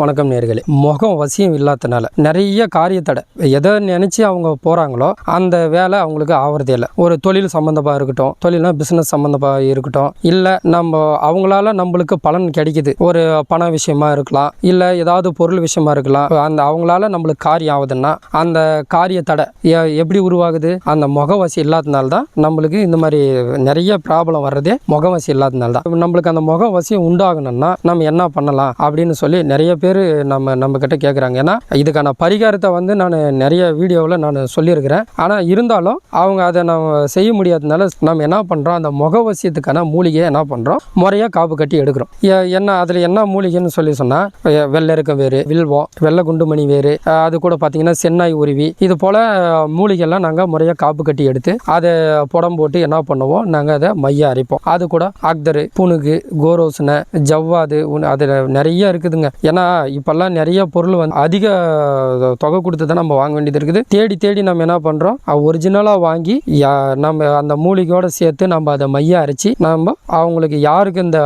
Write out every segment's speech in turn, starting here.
வணக்கம் நேயர்களே. முகம் வசியம் இல்லாதனால நிறைய காரியத்தடை. எதை நினச்சி அவங்க போகிறாங்களோ அந்த வேலை அவங்களுக்கு ஆவறதே இல்லை. ஒரு தொழில் சம்மந்தமாக இருக்கட்டும், தொழில்னா பிஸ்னஸ் சம்மந்தமாக இருக்கட்டும், இல்லை நம்ம அவங்களால நம்மளுக்கு பலன் கிடைக்குது, ஒரு பண விஷயமா இருக்கலாம், இல்லை ஏதாவது பொருள் விஷயமா இருக்கலாம். அந்த அவங்களால நம்மளுக்கு காரியம் ஆகுதுன்னா அந்த காரியத்தடை எப்படி உருவாகுது? அந்த முகவசி இல்லாதனால தான் நம்மளுக்கு இந்த மாதிரி நிறைய ப்ராப்ளம் வர்றதே முகவசி இல்லாதனால தான். நம்மளுக்கு அந்த முகவசியம் உண்டாகணும்னா நம்ம என்ன பண்ணலாம் அப்படின்னு சொல்லி நிறைய பேர் நம்ம கிட்ட கேட்குறாங்க. ஏன்னா இதுக்கான பரிகாரத்தை நான் நிறைய வீடியோவில் நான் சொல்லியிருக்கிறேன். ஆனால் இருந்தாலும் அவங்க அதை நம்ம செய்ய முடியாததுனால நம்ம என்ன பண்ணுறோம், அந்த முகவசியத்துக்கான மூலிகையை என்ன பண்ணுறோம், முறையாக காப்பு கட்டி எடுக்கிறோம். அதில் என்ன மூலிகைன்னு சொல்லி சொன்னால், வெள்ளை இருக்க வேறு, வில்வம், வெள்ளை குண்டுமணி வேறு, அது கூட பார்த்தீங்கன்னா சென்னாய் உருவி, இது போல் மூலிகைலாம் நாங்கள் முறையாக காப்பு கட்டி எடுத்து அதை புடம் போட்டு என்ன பண்ணுவோம், நாங்கள் அதை மைய அரைப்போம். அது கூட அக்தரு, புனுகு, கோரோசனை, ஜவ்வாது, அதில் நிறைய இருக்குதுங்க. ஏன்னா இப்பெல்லாம் நிறைய பொருள் அதிக தொகை கொடுத்து தான் நம்ம வாங்க வேண்டியது இருக்குது. தேடி தேடி நம்ம என்ன பண்ணுறோம், ஒரிஜினலாக வாங்கி நம்ம அந்த மூலிகையோடு சேர்த்து நம்ம அதை மைய அரைச்சி நம்ம அவங்களுக்கு யாருக்கு இந்த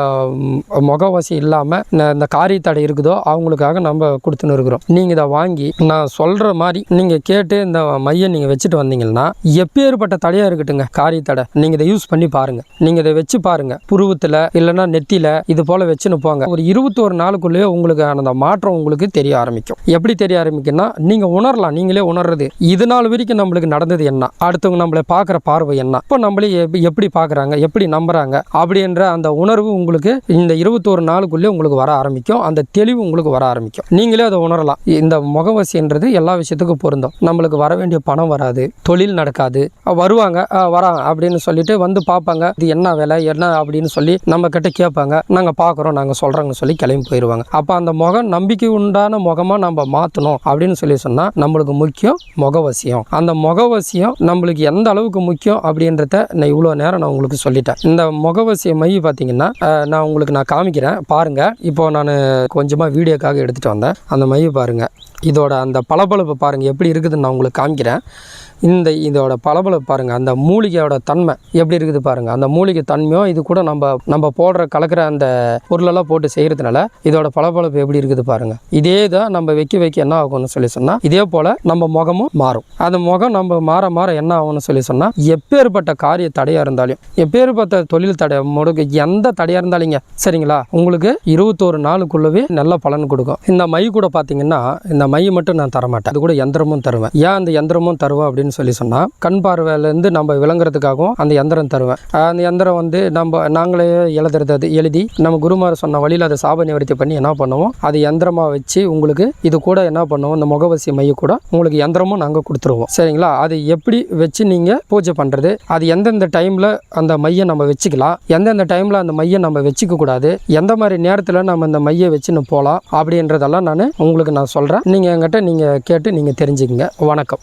முகவசி இல்லாமல் இந்த காரியத்தடை இருக்குதோ அவங்களுக்காக நம்ம கொடுத்துன்னு இருக்கிறோம். நீங்கள் இதை வாங்கி நான் சொல்கிற மாதிரி நீங்கள் கேட்டு இந்த மையை நீங்கள் வச்சுட்டு வந்தீங்கன்னா எப்பேற்பட்ட தடையாக இருக்கட்டுங்க காரியத்தடை, நீங்கள் இதை யூஸ் பண்ணி பாருங்கள். நீங்கள் இதை வச்சு பாருங்கள், புருவத்தில் இல்லைன்னா நெத்தியில் இது போல் வச்சுன்னு போங்க. ஒரு 21 நாளுக்குள்ளேயே உங்களுக்கு அந்த மாற்றம் உங்களுக்கு தெரிய ஆரம்பிக்கும். எப்படி தெரிய ஆரம்பிக்கும்னா நீங்கள் உணரலாம், நீங்களே உணர்றது. இது நாள் வரைக்கும் நம்மளுக்கு நடந்தது என்ன, அடுத்தவங்க நம்மளை பார்க்குற பார்வை என்ன, இப்போ நம்மளே எப்படி பார்க்குறாங்க, எப்படி நம்புறாங்க அப்படின்ற அந்த உணர்வு உங்களுக்கு இந்த 21 நாளுக்குள்ளே உங்களுக்கு வர ஆரம்பிக்கும். அந்த தெளிவு உங்களுக்கு வர ஆரம்பிக்கும். நீங்களே அதை உணரலாம். இந்த முகவசின்றது எல்லா விஷயத்துக்கும் பொருந்தும். நம்மளுக்கு வர வேண்டிய பணம் வராது, தொழில் நடக்காது, வருவாங்க வராங்க அப்படின்னு சொல்லிட்டு வந்து பார்ப்பாங்க, இது என்ன வேலை என்ன அப்படின்னு சொல்லி நம்ம கிட்ட கேட்பாங்க, நாங்கள் பார்க்குறோம் நாங்கள் சொல்கிறோங்கன்னு சொல்லி கிளம்பி போயிடுவாங்க. அப்போ அந்த முகம் நம்பிக்கை உண்டான முகமாக நம்ம மாற்றணும் அப்படின்னு சொல்லி சொன்னால் நம்மளுக்கு முக்கியம் முகவசியம். அந்த முகவசியம் நம்மளுக்கு எந்த அளவுக்கு முக்கியம் அப்படின்றத நான் இவ்வளோ நேரம் நான் உங்களுக்கு சொல்லிட்டேன். இந்த முகவசிய மை பார்த்தீங்கன்னா நான் உங்களுக்கு காமிக்கிறேன் பாருங்கள். இப்போ நான் கொஞ்சமாக வீடியோக்காக எடுத்துகிட்டு வந்தேன். அந்த மை பாருங்கள், இதோட அந்த பளபளப்பு பாருங்கள் எப்படி இருக்குதுன்னு நான் உங்களுக்கு காமிக்கிறேன். இதோட பளபளப்பு பாருங்கள், அந்த மூலிகையோட தன்மை எப்படி இருக்குது பாருங்கள். அந்த மூலிகை தன்மையும் இது கூட நம்ம கலக்கிற அந்த பொருளெல்லாம் போட்டு செய்கிறதுனால இதோட பளபளப்பு எப்படி இருக்குது பாருங்கள். இதே தான் நம்ம வைக்க என்ன ஆகும்னு சொல்லி சொன்னால் இதே போல் நம்ம முகமும் மாறும். அந்த முகம் நம்ம மாற என்ன ஆகும்னு சொல்லி சொன்னால் எப்பேற்பட்ட காரிய தடையாக இருந்தாலும், எப்பேற்பட்ட தொழில் தடை முடுக்கு எந்த தடையாக இருந்தாலிங்க சரிங்களா, உங்களுக்கு 21 நாளுக்குள்ளவே நல்ல பலன் கொடுக்கும். இந்த மை கூட பார்த்தீங்கன்னா இந்த மை மட்டும் நான் தரமாட்டேன், அது கூட யந்திரமும் தருவேன். ஏன் அந்த யந்திரமும் தருவேன் அப்படின்னு சொல்லி சொன்னால், கண் பார்வையிலேருந்து நம்ம விளங்குறதுக்காகவும் அந்த யந்திரம் தருவேன். அந்த யந்திரம் நாங்களே எழுதி நம்ம குருமார் சொன்ன வழியில் அதை சாப நிவர்த்தி பண்ணி என்ன பண்ணுவோம், அது யந்திரமாக வச்சு உங்களுக்கு இது கூட என்ன பண்ணுவோம், இந்த முகவசி மைய கூட உங்களுக்கு யந்திரமும் நாங்கள் கொடுத்துருவோம் சரிங்களா. அது எப்படி வச்சு நீங்கள் பூஜை பண்ணுறது, அது எந்தெந்த டைமில் அந்த மையை நம்ம வச்சுக்கலாம், எந்தெந்த டைமில் அந்த மையை நம்ம வச்சுக்க கூடாது, எந்த மாதிரி நேரத்தில் நம்ம இந்த மையை வச்சுன்னு போகலாம் அப்படின்றதெல்லாம் நான் உங்களுக்கு சொல்கிறேன். நீங்கள் என்கிட்ட நீங்கள் கேட்டு நீங்கள் தெரிஞ்சுக்கங்க. வணக்கம்.